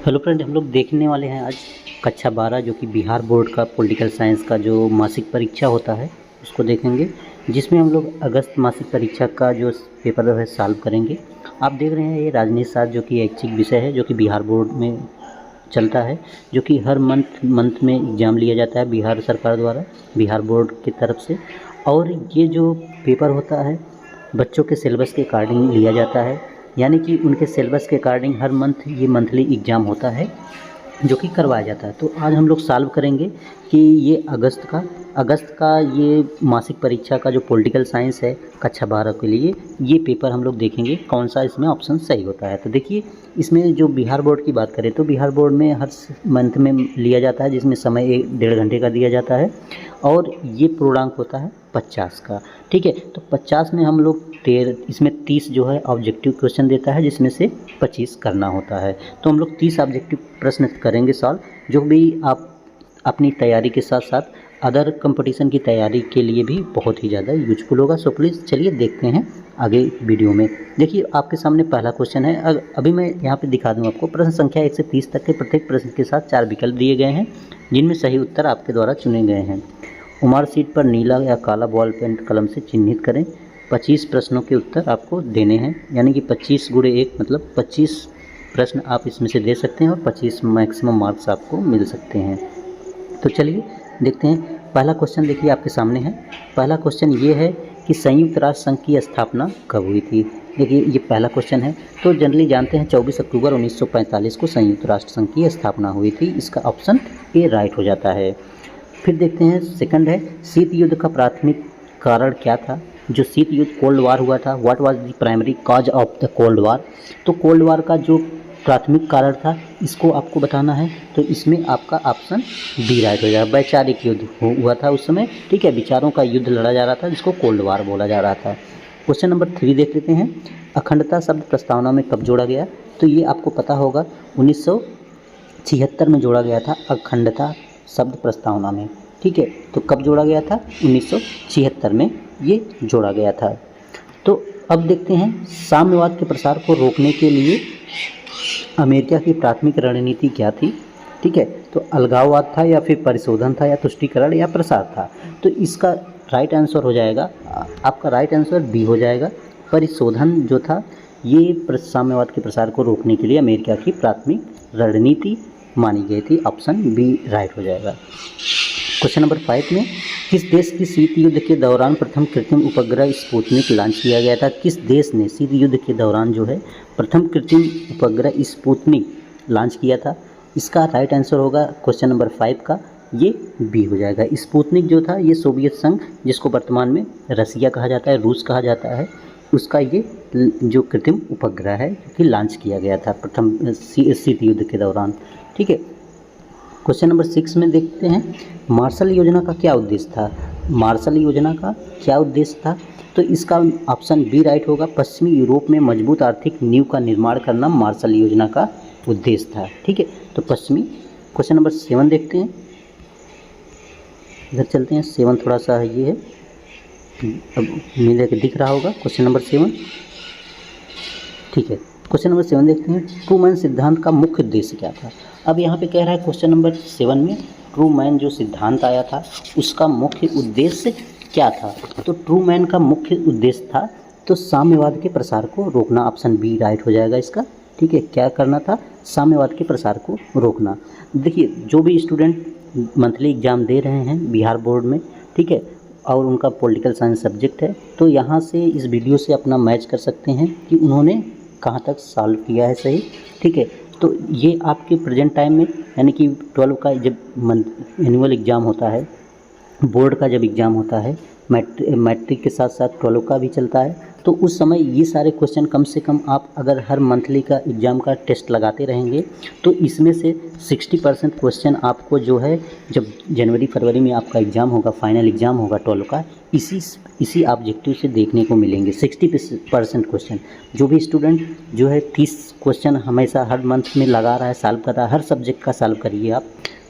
Hello friend, हम लोग देखने वाले हैं आज कक्षा 12 जो कि बिहार बोर्ड का पॉलिटिकल साइंस का जो मासिक परीक्षा होता है उसको देखेंगे, जिसमें हम लोग अगस्त मासिक परीक्षा का जो पेपर है सॉल्व करेंगे। आप देख रहे हैं ये राजनीति शास्त्र जो कि ऐच्छिक विषय है जो कि बिहार बोर्ड में चलता है, जो कि हर मंथ में एग्ज़ाम लिया जाता है बिहार सरकार द्वारा, बिहार बोर्ड की तरफ से। और ये जो पेपर होता है बच्चों के सिलेबस के अकॉर्डिंग लिया जाता है, यानी कि उनके सिलेबस के अकॉर्डिंग हर मंथ ये मंथली एग्ज़ाम होता है जो कि करवाया जाता है। तो आज हम लोग सॉल्व करेंगे कि ये अगस्त का ये मासिक परीक्षा का जो पॉलिटिकल साइंस है कक्षा 12 के लिए, ये पेपर हम लोग देखेंगे कौन सा इसमें ऑप्शन सही होता है। तो देखिए, इसमें जो बिहार बोर्ड की बात करें तो बिहार बोर्ड में हर मंथ में लिया जाता है, जिसमें समय 1.5 घंटे का दिया जाता है और ये पूर्णांक होता है 50 का। ठीक है, तो 50 में हम लोग इसमें 30 जो है ऑब्जेक्टिव क्वेश्चन देता है, जिसमें से 25 करना होता है। तो हम लोग 30 ऑब्जेक्टिव प्रश्न करेंगे सॉल्व, जो भी आप अपनी तैयारी के साथ साथ अदर कंपटीशन की तैयारी के लिए भी बहुत ही ज़्यादा यूजफुल होगा। सो प्लीज़ चलिए देखते हैं आगे वीडियो में। देखिए, आपके सामने पहला क्वेश्चन है। अभी मैं यहाँ पे दिखा दूँ आपको। प्रश्न संख्या 1 से 30 तक के प्रत्येक प्रश्न के साथ 4 विकल्प दिए गए हैं, जिनमें सही उत्तर आपके द्वारा चुने गए हैं। उमार सीट पर नीला या काला बॉल पेन कलम से चिन्हित करें। 25 प्रश्नों के उत्तर आपको देने हैं, यानी कि 25 × 1 मतलब 25 प्रश्न आप इसमें से दे सकते हैं और 25 मैक्सिमम मार्क्स आपको मिल सकते हैं। तो चलिए देखते हैं। पहला क्वेश्चन देखिए आपके सामने है। पहला क्वेश्चन ये है कि संयुक्त राष्ट्र संघ की स्थापना कब हुई थी। देखिए, ये पहला क्वेश्चन है। तो जनरली जानते हैं 24 अक्टूबर 1945 को संयुक्त राष्ट्र संघ की स्थापना हुई थी। इसका ऑप्शन ए राइट हो जाता है। फिर देखते हैं, सेकंड है, शीत युद्ध का प्राथमिक कारण क्या था। जो शीत युद्ध कोल्ड वार हुआ था, what was the primary cause of the cold war. तो कोल्ड वार का जो प्राथमिक कारण था इसको आपको बताना है। तो इसमें आपका ऑप्शन बी राइट हो जाएगा। वैचारिक युद्ध हुआ था उस समय। ठीक है, विचारों का युद्ध लड़ा जा रहा था, जिसको कोल्ड वार बोला जा रहा था। क्वेश्चन नंबर 3 देख लेते हैं। अखंडता शब्द प्रस्तावना में कब जोड़ा गया। तो ये आपको पता होगा 1976 में जोड़ा गया था अखंडता शब्द प्रस्तावना में। ठीक है, तो कब जोड़ा गया था, 1976 में ये जोड़ा गया था। तो अब देखते हैं, साम्यवाद के प्रसार को रोकने के लिए अमेरिका की प्राथमिक रणनीति क्या थी। ठीक है, तो अलगाववाद था या फिर परिशोधन था या तुष्टीकरण या प्रसार था। तो इसका राइट आंसर हो जाएगा, आपका राइट आंसर बी हो जाएगा। परिशोधन जो था ये साम्यवाद के प्रसार को रोकने के लिए अमेरिका की प्राथमिक रणनीति मानी गई थी। ऑप्शन बी राइट हो जाएगा। क्वेश्चन नंबर 5 में, किस देश की शीत युद्ध के दौरान प्रथम कृत्रिम उपग्रह स्पुतनिक लॉन्च किया गया था। किस देश ने शीत युद्ध के दौरान जो है प्रथम कृत्रिम उपग्रह स्पुतनिक लॉन्च किया था। इसका राइट आंसर होगा क्वेश्चन नंबर 5 का, ये बी हो जाएगा। स्पुतनिक जो था ये सोवियत संघ, जिसको वर्तमान में रसिया कहा जाता है, रूस कहा जाता है, उसका ये जो कृत्रिम उपग्रह है कि लॉन्च किया गया था प्रथम शीत युद्ध के दौरान। ठीक है, क्वेश्चन नंबर 6 में देखते हैं, मार्शल योजना का क्या उद्देश्य था। मार्शल योजना का क्या उद्देश्य था। तो इसका ऑप्शन बी राइट होगा। पश्चिमी यूरोप में मजबूत आर्थिक नींव का निर्माण करना मार्शल योजना का उद्देश्य था। ठीक है, तो पश्चिमी। क्वेश्चन नंबर 7 देखते हैं, इधर चलते हैं। 7 थोड़ा सा ये है, अब मिले के दिख रहा होगा क्वेश्चन नंबर 7। ठीक है, क्वेश्चन नंबर 7 देखते हैं, ट्रूमैन सिद्धांत का मुख्य उद्देश्य क्या था। अब यहाँ पे कह रहा है क्वेश्चन नंबर 7 में ट्रूमैन जो सिद्धांत आया था उसका मुख्य उद्देश्य क्या था। तो ट्रूमैन का मुख्य उद्देश्य था तो साम्यवाद के प्रसार को रोकना। ऑप्शन बी राइट हो जाएगा इसका। ठीक है, क्या करना था, साम्यवाद के प्रसार को रोकना। देखिए, जो भी स्टूडेंट मंथली एग्ज़ाम दे रहे हैं बिहार बोर्ड में, ठीक है, और उनका पॉलिटिकल साइंस सब्जेक्ट है, तो यहाँ से इस वीडियो से अपना मैच कर सकते हैं कि उन्होंने कहाँ तक सॉल्व किया है सही। ठीक है, तो ये आपके प्रेजेंट टाइम में, यानी कि 12 का जब एनुअल एग्ज़ाम होता है, बोर्ड का जब एग्ज़ाम होता है, मैट्रिक के साथ साथ 12 का भी चलता है, तो उस समय ये सारे क्वेश्चन कम से कम आप अगर हर मंथली का एग्ज़ाम का टेस्ट लगाते रहेंगे तो इसमें से 60% क्वेश्चन आपको जो है जब जनवरी फरवरी में आपका एग्ज़ाम होगा, फाइनल एग्ज़ाम होगा 12 का, इसी ऑब्जेक्टिव से देखने को मिलेंगे। 60% क्वेश्चन जो भी स्टूडेंट जो है 30 क्वेश्चन हमेशा हर मंथ में लगा रहा है, सॉल्व कर रहा है, हर सब्जेक्ट का सॉल्व करिए आप,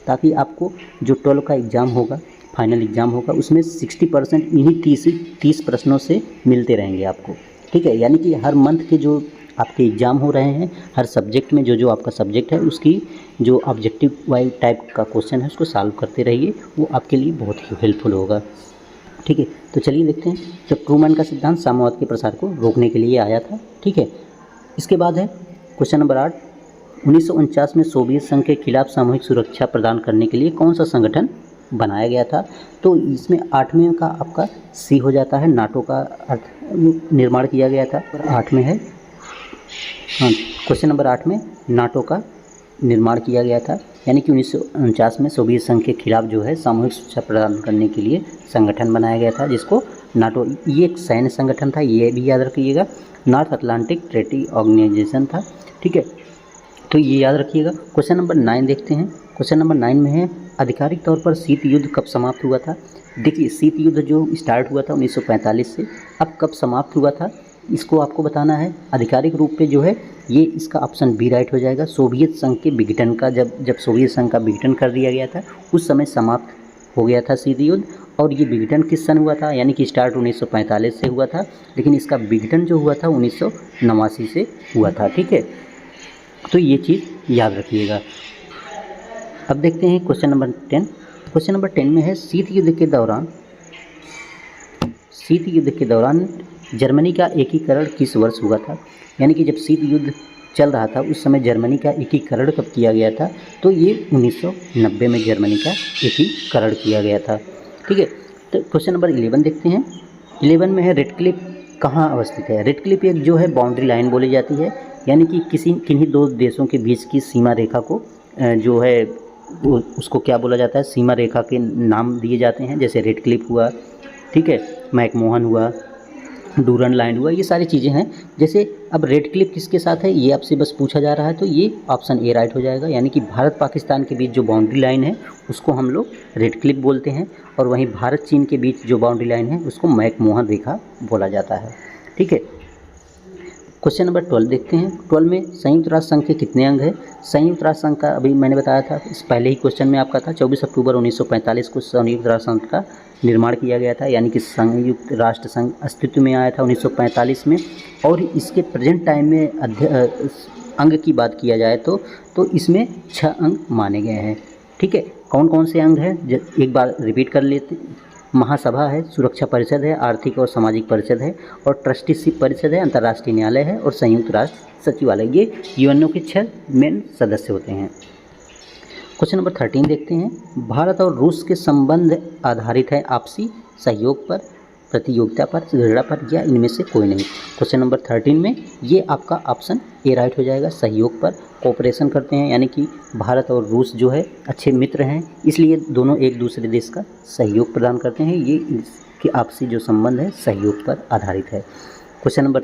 ताकि आपको जो 12 का एग्ज़ाम होगा, फाइनल एग्ज़ाम होगा, उसमें 60% इन्हीं 30 प्रश्नों से मिलते रहेंगे आपको। ठीक है, यानी कि हर मंथ के जो आपके एग्ज़ाम हो रहे हैं, हर सब्जेक्ट में जो जो आपका सब्जेक्ट है उसकी जो ऑब्जेक्टिव वाइज टाइप का क्वेश्चन है उसको सॉल्व करते रहिए, वो आपके लिए बहुत ही हेल्पफुल होगा। ठीक है, तो चलिए देखते हैं। तो ट्रूमैन का सिद्धांत साम्यवाद के प्रसार को रोकने के लिए आया था। ठीक है, इसके बाद है क्वेश्चन नंबर 8, 1949 में सोवियत संघ के खिलाफ सामूहिक सुरक्षा प्रदान करने के लिए कौन सा संगठन बनाया गया था? तो इसमें 8वें का आपका सी हो जाता है, नाटो का अर्थ निर्माण किया गया था। और 8 में है, हाँ, क्वेश्चन नंबर 8 में नाटो का निर्माण किया गया था, यानी कि 1949 में सोवियत संघ के खिलाफ जो है सामूहिक सुरक्षा प्रदान करने के लिए संगठन बनाया गया था, जिसको नाटो, ये एक सैन्य संगठन था, ये भी याद रखिएगा। नॉर्थ अटलांटिक ट्रेटी ऑर्गेनाइजेशन था। ठीक है, तो ये याद रखिएगा। क्वेश्चन नंबर 9 देखते हैं। क्वेश्चन नंबर 9 में है आधिकारिक तौर पर शीत युद्ध कब समाप्त हुआ था? देखिए, शीत युद्ध जो स्टार्ट हुआ था 1945 से, अब कब समाप्त हुआ था इसको आपको बताना है। आधिकारिक रूप पे जो है ये इसका ऑप्शन बी राइट हो जाएगा। सोवियत संघ के विघटन का, जब सोवियत संघ का विघटन कर दिया गया था उस समय समाप्त हो गया था शीत युद्ध। और ये विघटन किस सन हुआ था? यानी कि स्टार्ट 1945 से हुआ था, लेकिन इसका विघटन जो हुआ था 1989 से हुआ था। ठीक है, तो ये चीज़ याद रखिएगा। अब देखते हैं क्वेश्चन नंबर 10। क्वेश्चन नंबर 10 में है शीत युद्ध के दौरान जर्मनी का एकीकरण किस वर्ष हुआ था? यानी कि जब शीत युद्ध चल रहा था उस समय जर्मनी का एकीकरण कब किया गया था? तो ये 1990 में जर्मनी का एकीकरण किया गया था। ठीक है, तो क्वेश्चन नंबर 11 देखते हैं। 11 में है रेडक्लिफ कहाँ अवस्थित है? रेडक्लिफ एक जो है बाउंड्री लाइन बोली जाती है, यानी कि किन्हीं दो देशों के बीच की सीमा रेखा को जो है उसको क्या बोला जाता है? सीमा रेखा के नाम दिए जाते हैं, जैसे रेडक्लिफ हुआ, ठीक है, मैकमोहन हुआ, डूरन लाइन हुआ, ये सारी चीज़ें हैं। जैसे अब रेडक्लिफ किसके साथ है ये आपसे बस पूछा जा रहा है, तो ये ऑप्शन ए राइट हो जाएगा। यानी कि भारत पाकिस्तान के बीच जो बाउंड्री लाइन है उसको हम लोग रेडक्लिफ बोलते हैं, और वहीं भारत चीन के बीच जो बाउंड्री लाइन है उसको मैकमोहन रेखा बोला जाता है। ठीक है, क्वेश्चन नंबर 12 देखते हैं। 12 में संयुक्त राष्ट्र संघ के कितने अंग हैं? संयुक्त राष्ट्र संघ का अभी मैंने बताया था, इस पहले ही क्वेश्चन में आपका था, 24 अक्टूबर 1945 को संयुक्त राष्ट्र संघ का निर्माण किया गया था। यानी कि संयुक्त राष्ट्र संघ अस्तित्व में आया था 1945 में। और इसके प्रेजेंट टाइम में अंग की बात किया जाए तो इसमें 6 अंग माने गए हैं। ठीक है, कौन कौन से अंग हैं एक बार रिपीट कर लेते। महासभा है, सुरक्षा परिषद है, आर्थिक और सामाजिक परिषद है, और ट्रस्टीशिप परिषद है, अंतर्राष्ट्रीय न्यायालय है, और संयुक्त राष्ट्र सचिवालय। ये यूएनओ के 6 मेन सदस्य होते हैं। क्वेश्चन नंबर 13 देखते हैं। भारत और रूस के संबंध आधारित है आपसी सहयोग पर, प्रतियोगिता पर, झगड़ा पर, या इनमें से कोई नहीं? क्वेश्चन नंबर 13 में ये आपका ऑप्शन ए राइट हो जाएगा, सहयोग पर। कोऑपरेशन करते हैं, यानी कि भारत और रूस जो है अच्छे मित्र हैं, इसलिए दोनों एक दूसरे देश का सहयोग प्रदान करते हैं। ये इसके आपसी जो संबंध है सहयोग पर आधारित है। क्वेश्चन नंबर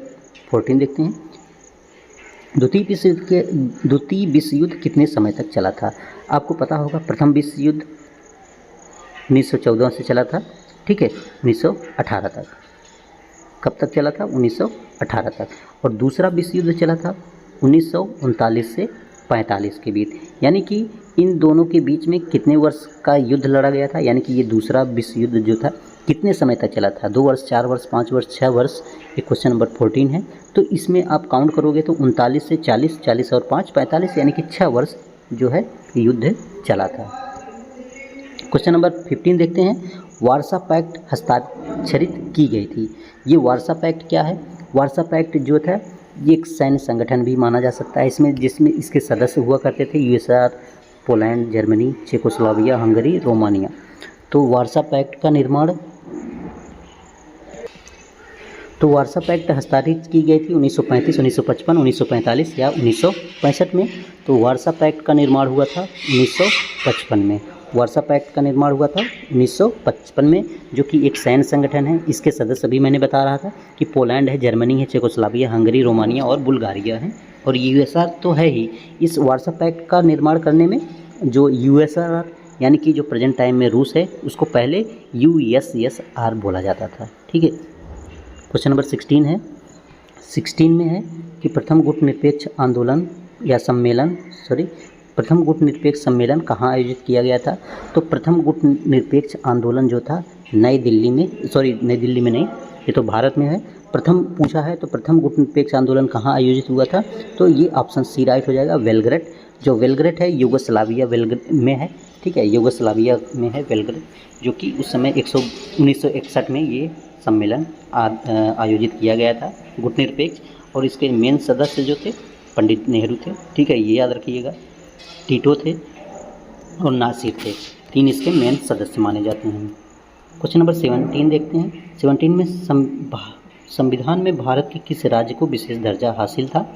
14 देखते हैं। द्वितीय विश्व युद्ध कितने समय तक चला था? आपको पता होगा प्रथम विश्व युद्ध 1914 से चला था, ठीक है, 1918 तक। कब तक चला था? 1918 तक। और दूसरा विश्व युद्ध चला था 1939 से 45 के बीच। यानी कि इन दोनों के बीच में कितने वर्ष का युद्ध लड़ा गया था? यानी कि ये दूसरा विश्व युद्ध जो था कितने समय तक चला था? 2 वर्ष, 4 वर्ष, 5 वर्ष, 6 वर्ष? ये क्वेश्चन नंबर 14 है। तो इसमें आप काउंट करोगे तो 39 से 40, 40 और 5, 45, यानी कि 6 वर्ष जो है युद्ध चला था। क्वेश्चन नंबर 15 देखते हैं। वार्सा पैक्ट हस्ताक्षरित की गई थी। ये वार्सा पैक्ट क्या है? वार्सा पैक्ट जो था ये एक सैन्य संगठन भी माना जा सकता है, जिसमें इसके सदस्य हुआ करते थे USR, Poland, Germany, Czechoslovakia, Hungary, Romania. तो वार्सा पैक्ट हस्ताक्षरित की गई थी 1935, 1955, 1945 या 1965 में। तो वार्सा पैक्ट का निर्माण हुआ था 1955 में। वार्सा पैक्ट का निर्माण हुआ था 1955 में, जो कि एक सैन्य संगठन है। इसके सदस्य अभी मैंने बता रहा था कि पोलैंड है, जर्मनी है, चेकोस्लोवाकिया, हंगरी, रोमानिया और बुल्गारिया है, और यूएसआर तो है ही। इस वार्सा पैक्ट का निर्माण करने में जो यूएसआर यानी कि जो प्रेजेंट टाइम में रूस है उसको पहले यूएसएसआर बोला जाता था। ठीक है, क्वेश्चन नंबर 16 है। 16 में है कि प्रथम गुट निरपेक्ष सम्मेलन कहाँ आयोजित किया गया था? तो प्रथम गुट निरपेक्ष आंदोलन जो था नई दिल्ली में नहीं, ये तो भारत में है। प्रथम पूछा है तो प्रथम गुटनिरपेक्ष आंदोलन कहाँ आयोजित हुआ था, तो ये ऑप्शन सी राइट हो जाएगा, बेलग्रेड। जो बेलग्रेड है यूगोस्लाविया में है, ठीक है, यूगोस्लाविया में है बेलग्रेड, जो कि उस समय 1961 में ये सम्मेलन आयोजित किया गया था गुटनिरपेक्ष। और इसके मेन सदस्य जो थे पंडित नेहरू थे, ठीक है, ये याद रखिएगा। टीटो थे और नासिर थे, 3 इसके मेन सदस्य माने जाते हैं। क्वेश्चन नंबर 17 देखते हैं। 17 में संविधान में भारत के किस राज्य को विशेष दर्जा हासिल था?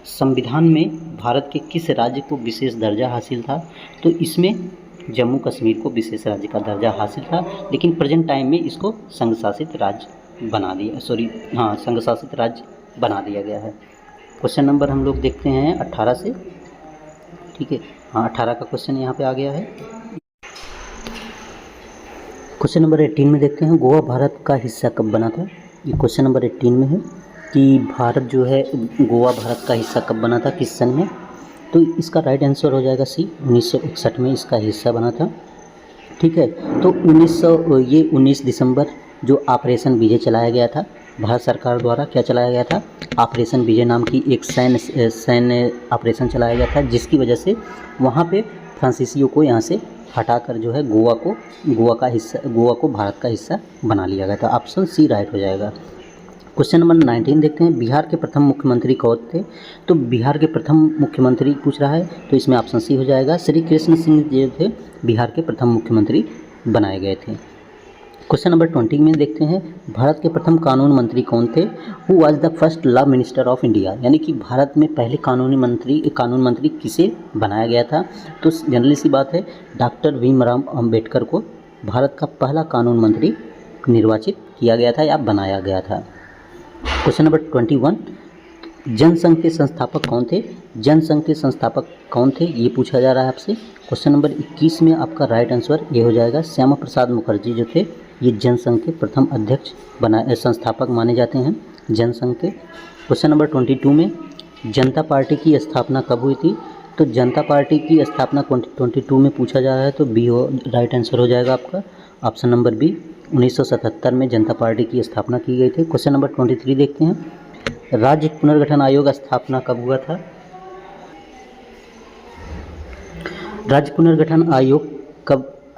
संविधान में भारत के किस राज्य को विशेष दर्जा हासिल था? तो इसमें जम्मू कश्मीर को विशेष राज्य का दर्जा हासिल था, लेकिन प्रेजेंट टाइम में इसको संघ शासित राज्य बना दिया, संघ शासित राज्य बना दिया गया है। क्वेश्चन नंबर हम लोग देखते हैं 18 से, ठीक है, 18 का क्वेश्चन यहाँ पे आ गया है। क्वेश्चन नंबर 18 में देखते हैं, गोवा भारत का हिस्सा कब बना था? ये क्वेश्चन नंबर 18 में है कि भारत जो है गोवा भारत का हिस्सा कब बना था, किस सन में? तो इसका राइट आंसर हो जाएगा सी, 1961 में इसका हिस्सा बना था, ठीक है। तो 19 दिसंबर जो ऑपरेशन विजय चलाया गया था भारत सरकार द्वारा, क्या चलाया गया था? ऑपरेशन विजय नाम की एक सैन्य ऑपरेशन चलाया गया था, जिसकी वजह से वहाँ पे फ्रांसीसियों को यहाँ से हटाकर जो है गोवा को भारत का हिस्सा बना लिया गया था। ऑप्शन सी राइट हो जाएगा। क्वेश्चन नंबर 19 देखते हैं, बिहार के प्रथम मुख्यमंत्री कौन थे? तो बिहार के प्रथम मुख्यमंत्री पूछ रहा है, तो इसमें ऑप्शन सी हो जाएगा, श्री कृष्ण सिंह जो थे बिहार के प्रथम मुख्यमंत्री बनाए गए थे। क्वेश्चन नंबर 20 में देखते हैं, भारत के प्रथम कानून मंत्री कौन थे? Who was the first law minister of India? यानी कि भारत में पहले कानून मंत्री किसे बनाया गया था? तो जनरली सी बात है, डॉक्टर भीमराव अंबेडकर को भारत का पहला कानून मंत्री निर्वाचित किया गया था या बनाया गया था। क्वेश्चन नंबर 21, जनसंघ के संस्थापक कौन थे? जनसंघ के संस्थापक कौन थे, ये पूछा जा रहा है आपसे। क्वेश्चन नंबर 21 में आपका राइट आंसर ये हो जाएगा, श्यामा प्रसाद मुखर्जी जो थे ये जनसंघ के प्रथम अध्यक्ष संस्थापक माने जाते हैं जनसंघ के। क्वेश्चन नंबर 22 में, जनता पार्टी की स्थापना कब हुई थी? तो जनता पार्टी की स्थापना 22 में पूछा जा रहा है, तो बी राइट आंसर हो जाएगा आपका, ऑप्शन नंबर बी, 1977 में जनता पार्टी की स्थापना की गई थी। क्वेश्चन नंबर 23 देखते हैं, राज्य पुनर्गठन आयोग स्थापना कब हुआ था? राज्य पुनर्गठन आयोग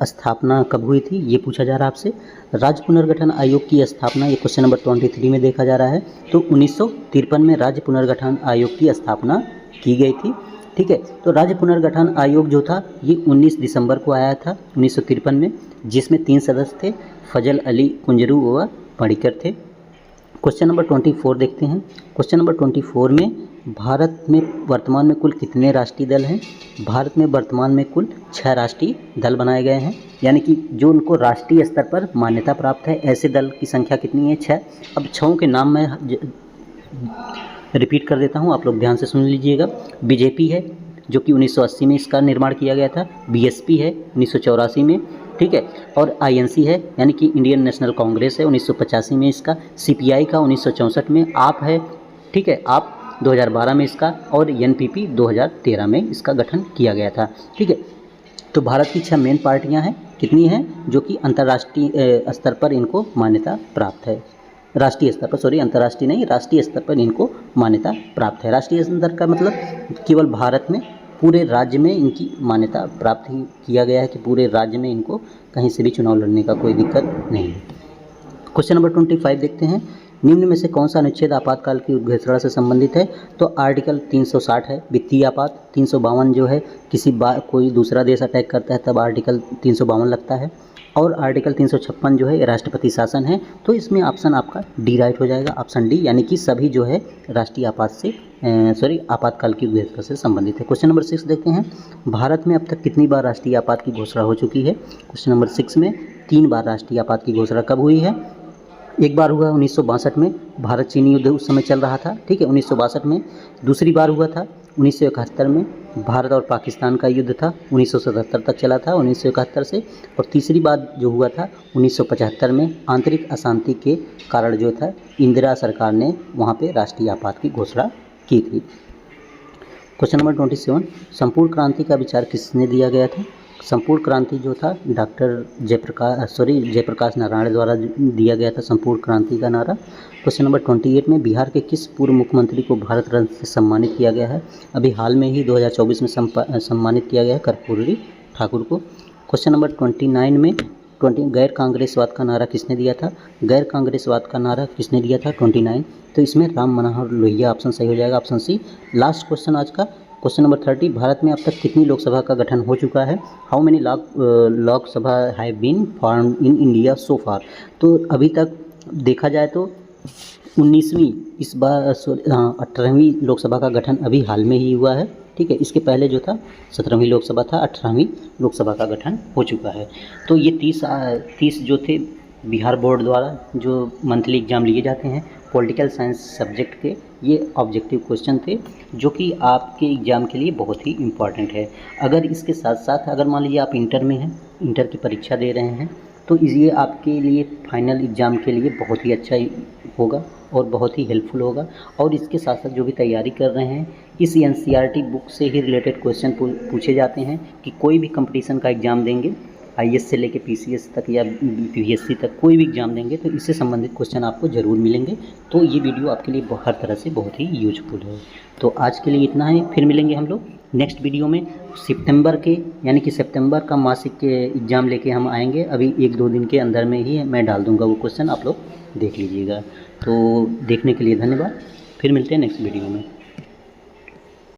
स्थापना कब हुई थी, ये पूछा जा रहा है आपसे। राज्य पुनर्गठन आयोग की स्थापना, ये क्वेश्चन नंबर 23 में देखा जा रहा है, तो 1953 में राज्य पुनर्गठन आयोग की स्थापना की गई थी, ठीक है। तो राज्य पुनर्गठन आयोग जो था ये 19 दिसंबर को आया था 1953 में, जिसमें 3 सदस्य थे, फजल अली कुंजरू व पडिक्कर थे। क्वेश्चन नंबर 24 देखते हैं। क्वेश्चन नंबर 24 में, भारत में वर्तमान में कुल कितने राष्ट्रीय दल हैं? भारत में वर्तमान में कुल 6 राष्ट्रीय दल बनाए गए हैं, यानी कि जो उनको राष्ट्रीय स्तर पर मान्यता प्राप्त है, ऐसे दल की संख्या कितनी है? 6। अब 6 के नाम मैं रिपीट कर देता हूँ, आप लोग ध्यान से सुन लीजिएगा। बीजेपी है जो कि 1980 में इसका निर्माण किया गया था, बीएसपी है 1984 में, ठीक है, और आईएनसी है यानी कि इंडियन नेशनल कांग्रेस है 1985 में इसका, सीपीआई का 1964 में, आप है, ठीक है, आप 2012 में इसका, और एनपीपी 2013 में इसका गठन किया गया था, ठीक है। तो भारत की 6 मेन पार्टियां हैं, कितनी हैं, जो कि अंतर्राष्ट्रीय स्तर पर इनको मान्यता प्राप्त है, राष्ट्रीय स्तर पर, अंतर्राष्ट्रीय नहीं, राष्ट्रीय स्तर पर इनको मान्यता प्राप्त है। राष्ट्रीय स्तर का मतलब केवल भारत में, पूरे राज्य में इनकी मान्यता प्राप्त ही किया गया है कि पूरे राज्य में इनको कहीं से भी चुनाव लड़ने का कोई दिक्कत नहीं है। क्वेश्चन नंबर 25 देखते हैं, निम्न में से कौन सा अनुच्छेद आपातकाल की घोषणा से संबंधित है? तो आर्टिकल 360 है वित्तीय आपात, 352 जो है कोई दूसरा देश अटैक करता है तब आर्टिकल 352 लगता है, और आर्टिकल 356 जो है राष्ट्रपति शासन है। तो इसमें ऑप्शन आपका डी राइट हो जाएगा, ऑप्शन डी, यानी कि सभी जो है राष्ट्रीय आपातकाल की घोषणा से संबंधित है। क्वेश्चन नंबर 6 देखते हैं, भारत में अब तक कितनी बार राष्ट्रीय आपात की घोषणा हो चुकी है? क्वेश्चन नंबर 6 में 3 बार राष्ट्रीय आपात की घोषणा कब हुई है? एक बार हुआ 1962 में, भारत चीनी युद्ध उस समय चल रहा था, ठीक है, 1962 में। दूसरी बार हुआ था 1971 में, भारत और पाकिस्तान का युद्ध था, 1977 तक चला था, 1971 से। और तीसरी बार जो हुआ था 1975 में, आंतरिक अशांति के कारण जो था इंदिरा सरकार ने वहाँ पे राष्ट्रीय आपात की घोषणा की थी। क्वेश्चन नंबर 27, संपूर्ण क्रांति का विचार किसने दिया गया था? संपूर्ण क्रांति जो था डॉक्टर जयप्रकाश नारायण द्वारा दिया गया था संपूर्ण क्रांति का नारा। क्वेश्चन नंबर 28 में बिहार के किस पूर्व मुख्यमंत्री को भारत रत्न से सम्मानित किया गया है? अभी हाल में ही 2024 में सम्मानित किया गया है कर्पूरी ठाकुर को। क्वेश्चन नंबर 29 में गैर कांग्रेसवाद का नारा किसने दिया था? गैर कांग्रेसवाद का नारा किसने दिया था 29? तो इसमें राम मनोहर लोहिया ऑप्शन सही हो जाएगा, ऑप्शन सी। लास्ट क्वेश्चन आज का क्वेश्चन नंबर 30, भारत में अब तक कितनी लोकसभा का गठन हो चुका है? How many Lok Sabha have been formed in India so far? तो अभी तक देखा जाए तो 19वीं इस बार 18वीं लोकसभा का गठन अभी हाल में ही हुआ है। ठीक है, इसके पहले जो था 17वीं लोकसभा था, 18वीं लोकसभा का गठन हो चुका है। तो ये 30 जो थे बिहार बोर्ड द्वारा जो मंथली एग्ज़ाम लिए जाते हैं पॉलिटिकल साइंस सब्जेक्ट के, ये ऑब्जेक्टिव क्वेश्चन थे जो कि आपके एग्ज़ाम के लिए बहुत ही इम्पॉर्टेंट है। अगर इसके साथ साथ अगर मान लीजिए आप इंटर में हैं, इंटर की परीक्षा दे रहे हैं, तो ये आपके लिए फाइनल एग्ज़ाम के लिए बहुत ही अच्छा होगा और बहुत ही हेल्पफुल होगा। और इसके साथ साथ जो भी तैयारी कर रहे हैं, इस एनसीईआरटी बुक से ही रिलेटेड क्वेश्चन पूछे जाते हैं कि कोई भी कंपटीशन का एग्ज़ाम देंगे, आईएएस से लेके पीसीएस तक या यूपीएससी तक कोई भी एग्ज़ाम देंगे तो इससे संबंधित क्वेश्चन आपको ज़रूर मिलेंगे। तो ये वीडियो आपके लिए हर तरह से बहुत ही यूजफुल है। तो आज के लिए इतना है, फिर मिलेंगे हम लोग नेक्स्ट वीडियो में। सितंबर के यानी कि सितंबर का मासिक के एग्ज़ाम लेके हम आएंगे। अभी 1-2 दिन के अंदर में ही मैं डाल दूँगा वो क्वेश्चन, आप लोग देख लीजिएगा। तो देखने के लिए धन्यवाद, फिर मिलते हैं नेक्स्ट वीडियो में।